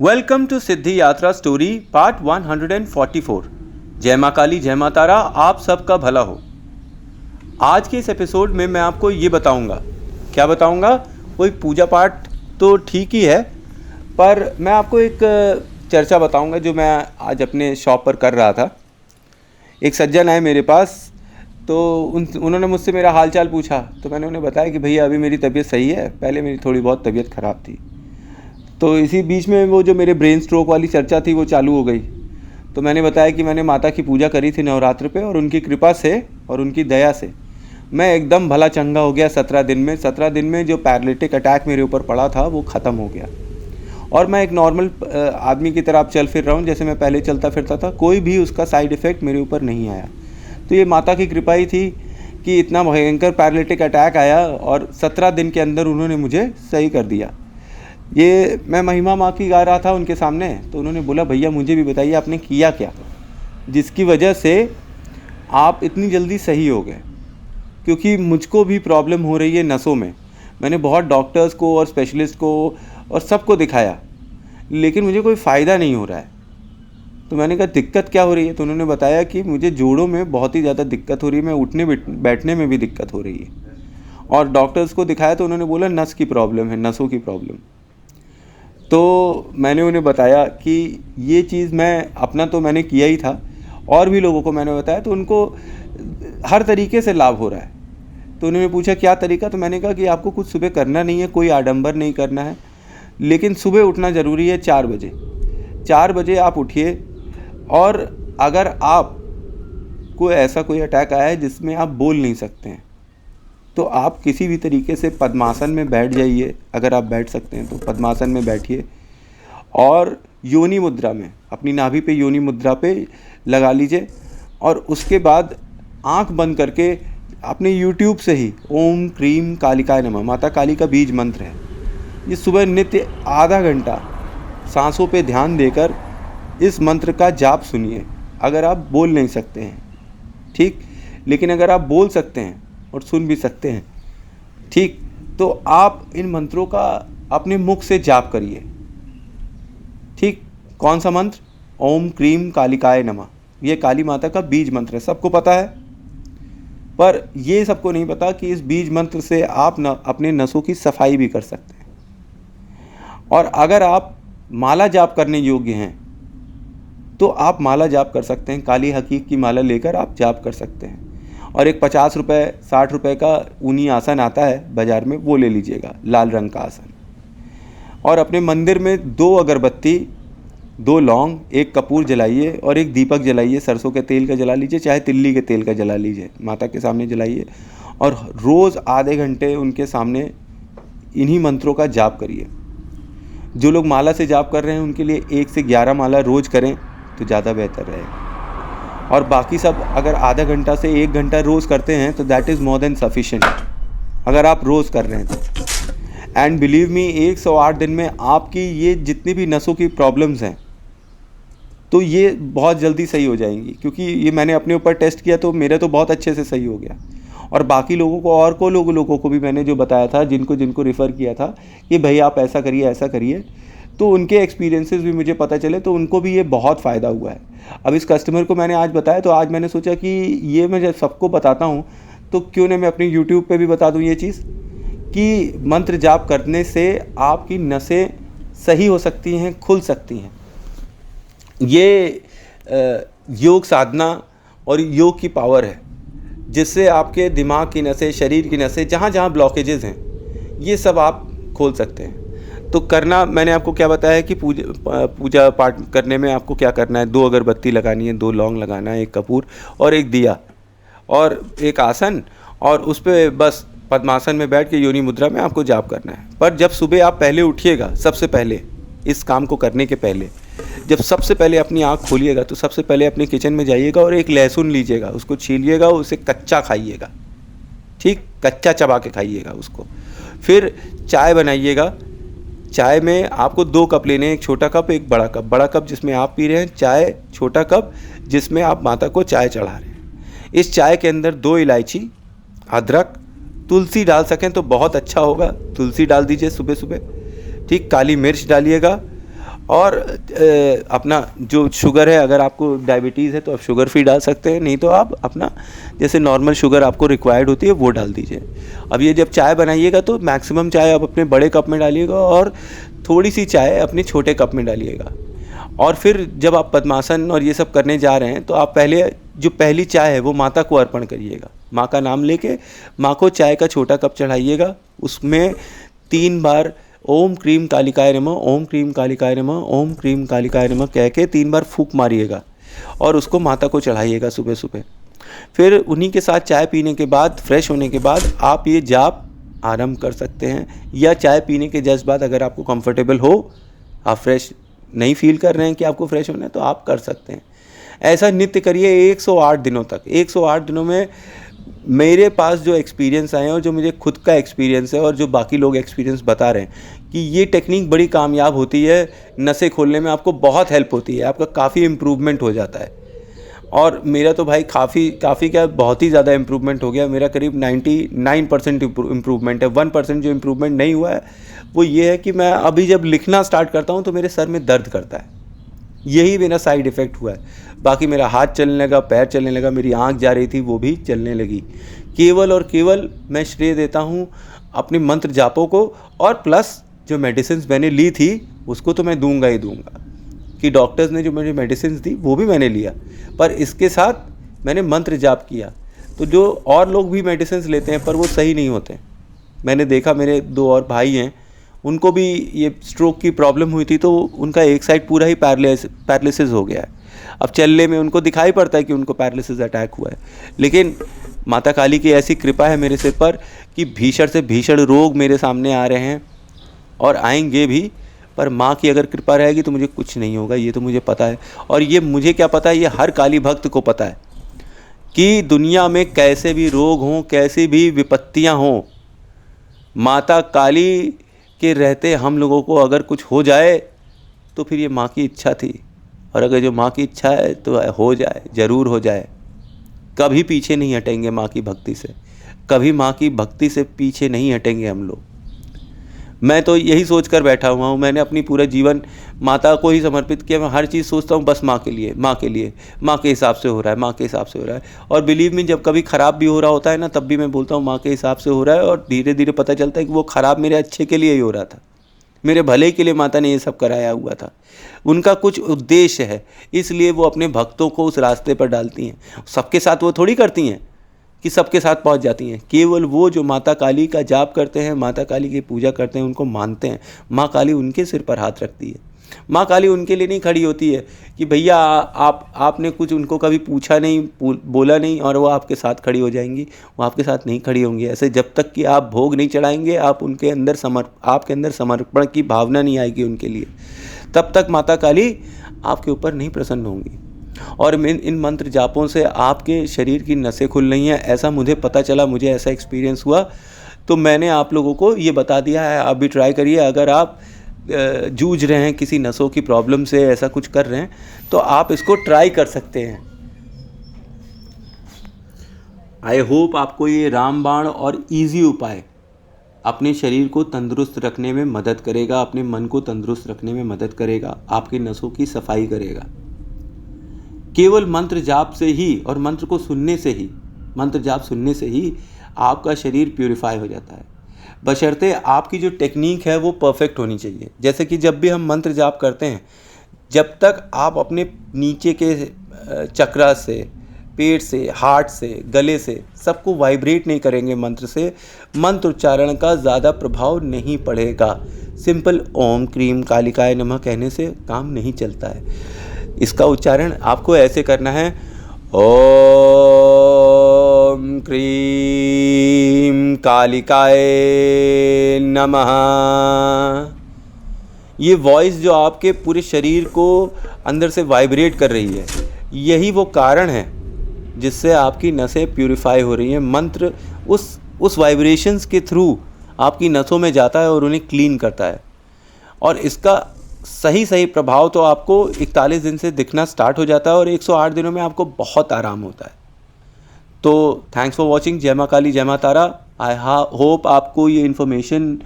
Welcome to सिद्धि यात्रा story part 144। जय माँ काली जय माँ तारा, आप सबका भला हो। आज के इस एपिसोड में मैं आपको ये बताऊंगा। क्या बताऊंगा? कोई पूजा पाठ तो ठीक ही है, पर मैं आपको एक चर्चा बताऊंगा जो मैं आज अपने शॉप पर कर रहा था। एक सज्जन आए मेरे पास, तो उन्होंने मुझसे मेरा हाल चाल पूछा। तो मैंने उन्हें बताया कि भैया अभी मेरी तबीयत सही है, पहले मेरी थोड़ी बहुत तबीयत ख़राब थी। तो इसी बीच में वो जो मेरे ब्रेन स्ट्रोक वाली चर्चा थी वो चालू हो गई। तो मैंने बताया कि मैंने माता की पूजा करी थी नवरात्र पे, और उनकी कृपा से और उनकी दया से मैं एकदम भला चंगा हो गया 17 दिन में। 17 दिन में जो पैरालिटिक अटैक मेरे ऊपर पड़ा था वो ख़त्म हो गया, और मैं एक नॉर्मल आदमी की तरह अब चल फिर रहा हूँ जैसे मैं पहले चलता फिरता था। कोई भी उसका साइड इफ़ेक्ट मेरे ऊपर नहीं आया। तो ये माता की कृपा ही थी कि इतना भयंकर पैरालिटिक अटैक आया और 17 दिन के अंदर उन्होंने मुझे सही कर दिया। ये मैं महिमा माँ की गा रहा था उनके सामने, तो उन्होंने बोला भैया मुझे भी बताइए आपने किया क्या जिसकी वजह से आप इतनी जल्दी सही हो गए। क्योंकि मुझको भी प्रॉब्लम हो रही है नसों में। मैंने बहुत डॉक्टर्स को और स्पेशलिस्ट को और सबको दिखाया, लेकिन मुझे कोई फ़ायदा नहीं हो रहा है। तो मैंने कहा दिक्कत क्या हो रही है? तो उन्होंने बताया कि मुझे जोड़ों में बहुत ही ज़्यादा दिक्कत हो रही है, मैं उठने बैठने में भी दिक्कत हो रही है। और डॉक्टर्स को दिखाया तो उन्होंने बोला नस की प्रॉब्लम है, नसों की प्रॉब्लम। तो मैंने उन्हें बताया कि ये चीज़ मैं अपना तो मैंने किया ही था, और भी लोगों को मैंने बताया, तो उनको हर तरीके से लाभ हो रहा है। तो उन्होंने पूछा क्या तरीका? तो मैंने कहा कि आपको कुछ सुबह करना नहीं है, कोई आडंबर नहीं करना है, लेकिन सुबह उठना ज़रूरी है 4 बजे। 4 बजे आप उठिए, और अगर आप को ऐसा कोई अटैक आया है जिसमें आप बोल नहीं सकते हैं, तो आप किसी भी तरीके से पद्मासन में बैठ जाइए। अगर आप बैठ सकते हैं तो पद्मासन में बैठिए, और योनि मुद्रा में अपनी नाभि पे योनि मुद्रा पे लगा लीजिए। और उसके बाद आंख बंद करके अपने यूट्यूब से ही ओम क्रीम कालिकाय नमः, माता काली का बीज मंत्र है, ये सुबह नित्य आधा घंटा सांसों पे ध्यान देकर इस मंत्र का जाप सुनिए। अगर आप बोल नहीं सकते हैं ठीक, लेकिन अगर आप बोल सकते हैं और सुन भी सकते हैं ठीक, तो आप इन मंत्रों का अपने मुख से जाप करिए। ठीक, कौन सा मंत्र? ओम क्रीम कालिकाय नमः। ये काली माता का बीज मंत्र है, सबको पता है, पर ये सबको नहीं पता कि इस बीज मंत्र से आप अपने नसों की सफाई भी कर सकते हैं। और अगर आप माला जाप करने योग्य हैं तो आप माला जाप कर सकते हैं। काली हकीक की माला लेकर आप जाप कर सकते हैं। और एक 50 रुपये 60 रुपये का ऊनी आसन आता है बाज़ार में, वो ले लीजिएगा, लाल रंग का आसन। और अपने मंदिर में 2 अगरबत्ती, 2 लौंग, 1 कपूर जलाइए और 1 दीपक जलाइए। सरसों के तेल का जला लीजिए, चाहे तिल्ली के तेल का जला लीजिए, माता के सामने जलाइए। और रोज़ आधे घंटे उनके सामने इन्हीं मंत्रों का जाप करिए। जो लोग माला से जाप कर रहे हैं उनके लिए 1 से 11 माला रोज़ करें तो ज़्यादा बेहतर रहेगा। और बाकी सब अगर आधा घंटा से 1 घंटा रोज़ करते हैं तो that is more than sufficient, अगर आप रोज़ कर रहे हैं तो। एंड बिलीव मी, 108 दिन में आपकी ये जितनी भी नसों की प्रॉब्लम्स हैं तो ये बहुत जल्दी सही हो जाएंगी। क्योंकि ये मैंने अपने ऊपर टेस्ट किया तो मेरे तो बहुत अच्छे से सही हो गया। और बाकी लोगों को और को लोगों को भी मैंने जो बताया था, जिनको रिफ़र किया था कि भाई आप ऐसा करिए, तो उनके एक्सपीरियंसेस भी मुझे पता चले, तो उनको भी ये बहुत फ़ायदा हुआ है। अब इस कस्टमर को मैंने आज बताया, तो आज मैंने सोचा कि ये मैं जब सबको बताता हूँ तो क्यों नहीं मैं अपने यूट्यूब पे भी बता दूँ ये चीज़, कि मंत्र जाप करने से आपकी नसें सही हो सकती हैं, खुल सकती हैं। ये योग साधना और योग की पावर है, जिससे आपके दिमाग की नसें, शरीर की नसें, जहाँ जहाँ ब्लॉकेजेस हैं, ये सब आप खोल सकते हैं। तो करना, मैंने आपको क्या बताया कि पूजा पाठ करने में आपको क्या करना है। 2 अगरबत्ती लगानी है, 2 लौंग लगाना है, 1 कपूर और 1 दिया और 1 आसन, और उस पर बस पद्मासन में बैठ के योनि मुद्रा में आपको जाप करना है। पर जब सुबह आप पहले उठिएगा, सबसे पहले इस काम को करने के पहले जब सबसे पहले अपनी आँख खोलिएगा, तो सबसे पहले अपने किचन में जाइएगा और 1 लहसुन लीजिएगा, उसको छीलिएगा, उसे कच्चा खाइएगा। ठीक, कच्चा चबा के खाइएगा उसको। फिर चाय बनाइएगा। चाय में आपको 2 कप लेने हैं, 1 छोटा कप, 1 बड़ा कप। बड़ा कप जिसमें आप पी रहे हैं चाय, छोटा कप जिसमें आप माता को चाय चढ़ा रहे हैं। इस चाय के अंदर 2 इलायची, अदरक, तुलसी डाल सकें तो बहुत अच्छा होगा, तुलसी डाल दीजिए सुबह सुबह। ठीक, काली मिर्च डालिएगा और अपना जो शुगर है, अगर आपको डायबिटीज़ है तो आप शुगर फ्री डाल सकते हैं, नहीं तो आप अपना जैसे नॉर्मल शुगर आपको रिक्वायर्ड होती है वो डाल दीजिए। अब ये जब चाय बनाइएगा तो मैक्सिमम चाय आप अपने बड़े कप में डालिएगा और थोड़ी सी चाय अपने छोटे कप में डालिएगा। और फिर जब आप पद्मासन और ये सब करने जा रहे हैं तो आप पहले जो पहली चाय है वो माता को अर्पण करिएगा। माँ का नाम लेके माँ को चाय का छोटा कप चढ़ाइएगा, उसमें 3 बार ओम क्रीम कालिकाय नमः, ओम क्रीम कालिकाय नमः, ओम क्रीम कालिकाय नमः कह के 3 बार फूंक मारिएगा और उसको माता को चढ़ाइएगा सुबह सुबह। फिर उन्हीं के साथ चाय पीने के बाद, फ्रेश होने के बाद आप ये जाप आरंभ कर सकते हैं, या चाय पीने के जस्ट बाद अगर आपको कंफर्टेबल हो, आप फ्रेश नहीं फील कर रहे हैं कि आपको फ्रेश होना है तो आप कर सकते हैं। ऐसा नित्य करिए 108 दिनों तक। 108 दिनों में मेरे पास जो एक्सपीरियंस आए हैं और जो मुझे खुद का एक्सपीरियंस है और जो बाकी लोग एक्सपीरियंस बता रहे हैं कि ये टेक्निक बड़ी कामयाब होती है, नसें खोलने में आपको बहुत हेल्प होती है, आपका काफ़ी इम्प्रूवमेंट हो जाता है। और मेरा तो भाई काफ़ी क्या, बहुत ही ज़्यादा इम्प्रूवमेंट हो गया। मेरा करीब 99% इम्प्रूवमेंट है। 1% जो इम्प्रूवमेंट नहीं हुआ है वो ये है कि मैं अभी जब लिखना स्टार्ट करता हूँ तो मेरे सर में दर्द करता है, यही मेरा साइड इफ़ेक्ट हुआ है। बाकी मेरा हाथ चलने लगा, पैर चलने लगा, मेरी आंख जा रही थी वो भी चलने लगी। केवल और केवल मैं श्रेय देता हूँ अपने मंत्र जापों को, और प्लस जो मेडिसिन मैंने ली थी उसको तो मैं दूंगा ही दूंगा, कि डॉक्टर्स ने जो मुझे मेडिसिन दी वो भी मैंने लिया, पर इसके साथ मैंने मंत्र जाप किया। तो जो और लोग भी मेडिसिन लेते हैं पर वो सही नहीं होते। मैंने देखा, मेरे 2 और भाई हैं, उनको भी ये स्ट्रोक की प्रॉब्लम हुई थी तो उनका एक साइड पूरा ही पैरालिसिस हो गया है। अब चलने में उनको दिखाई पड़ता है कि उनको पैरालिसिस अटैक हुआ है, लेकिन माता काली की ऐसी कृपा है मेरे सिर पर कि भीषण से भीषण रोग मेरे सामने आ रहे हैं और आएंगे भी, पर माँ की अगर कृपा रहेगी तो मुझे कुछ नहीं होगा, ये तो मुझे पता है। और ये मुझे क्या पता है, ये हर काली भक्त को पता है कि दुनिया में कैसे भी रोग हों, कैसी भी विपत्तियाँ हों, माता काली के रहते हम लोगों को अगर कुछ हो जाए तो फिर ये माँ की इच्छा थी, और अगर जो माँ की इच्छा है तो हो जाए, ज़रूर हो जाए। कभी पीछे नहीं हटेंगे माँ की भक्ति से, कभी माँ की भक्ति से पीछे नहीं हटेंगे हम लोग। मैं तो यही सोच कर बैठा हुआ हूँ, मैंने अपनी पूरा जीवन माता को ही समर्पित किया। मैं हर चीज़ सोचता हूँ बस माँ के लिए, माँ के लिए, माँ के हिसाब से हो रहा है, माँ के हिसाब से हो रहा है। और बिलीव मी, जब कभी ख़राब भी हो रहा होता है ना, तब भी मैं बोलता हूँ माँ के हिसाब से हो रहा है, और धीरे धीरे पता चलता है कि वो ख़राब मेरे अच्छे के लिए ही हो रहा था, मेरे भले के लिए माता ने ये सब कराया हुआ था। उनका कुछ उद्देश्य है, इसलिए वो अपने भक्तों को उस रास्ते पर डालती हैं। सबके साथ वो थोड़ी करती हैं कि सबके साथ पहुंच जाती हैं। केवल वो जो माता काली का जाप करते हैं, माता काली की पूजा करते हैं, उनको मानते हैं, माँ काली उनके सिर पर हाथ रखती है। माँ काली उनके लिए नहीं खड़ी होती है कि भैया आपने कुछ उनको कभी पूछा नहीं, बोला नहीं और वो आपके साथ खड़ी हो जाएंगी। वो आपके साथ नहीं खड़ी होंगी ऐसे, जब तक कि आप भोग नहीं चढ़ाएंगे, आप उनके अंदर आपके अंदर समर्पण की भावना नहीं आएगी उनके लिए, तब तक माता काली आपके ऊपर नहीं प्रसन्न होंगी। और इन मंत्र जापों से आपके शरीर की नसें खुल रही हैं, ऐसा मुझे पता चला, मुझे ऐसा एक्सपीरियंस हुआ, तो मैंने आप लोगों को ये बता दिया है। आप भी ट्राई करिए। अगर आप जूझ रहे हैं किसी नसों की प्रॉब्लम से, ऐसा कुछ कर रहे हैं, तो आप इसको ट्राई कर सकते हैं। आई होप आपको ये रामबाण और इजी उपाय अपने शरीर को तंदुरुस्त रखने में मदद करेगा, अपने मन को तंदुरुस्त रखने में मदद करेगा, आपकी नसों की सफाई करेगा। केवल मंत्र जाप से ही और मंत्र को सुनने से ही, मंत्र जाप सुनने से ही आपका शरीर प्यूरिफाई हो जाता है, बशर्ते आपकी जो टेक्निक है वो परफेक्ट होनी चाहिए। जैसे कि जब भी हम मंत्र जाप करते हैं, जब तक आप अपने नीचे के चक्रा से, पेट से, हार्ट से, गले से सबको वाइब्रेट नहीं करेंगे मंत्र से, मंत्र उच्चारण का ज़्यादा प्रभाव नहीं पड़ेगा। सिंपल ओम क्रीम कालिकाय नमः कहने से काम नहीं चलता है। इसका उच्चारण आपको ऐसे करना है, ओम क्रीम कालिकाय नमः। ये वॉइस जो आपके पूरे शरीर को अंदर से वाइब्रेट कर रही है, यही वो कारण है जिससे आपकी नसें प्यूरिफाई हो रही हैं। मंत्र उस वाइब्रेशंस के थ्रू आपकी नसों में जाता है और उन्हें क्लीन करता है, और इसका सही प्रभाव तो आपको 41 दिन से दिखना स्टार्ट हो जाता है और 108 दिनों में आपको बहुत आराम होता है। तो थैंक्स फॉर वॉचिंग। जय माँ काली, जय माँ तारा। आई होप आपको ये इन्फॉर्मेशन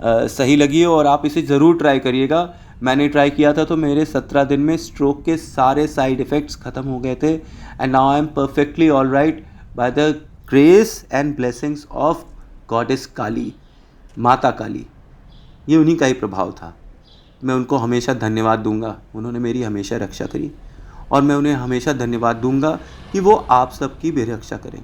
सही लगी हो और आप इसे ज़रूर ट्राई करिएगा। मैंने ट्राई किया था तो मेरे 17 दिन में स्ट्रोक के सारे साइड इफ़ेक्ट्स ख़त्म हो गए थे and now I am perfectly all right by the grace and blessings of goddess Kali, माता काली। ये उन्हीं का ही प्रभाव था। मैं उनको हमेशा धन्यवाद दूंगा, उन्होंने मेरी हमेशा रक्षा करी और मैं उन्हें हमेशा धन्यवाद दूंगा कि वो आप सबकी भी रक्षा करें।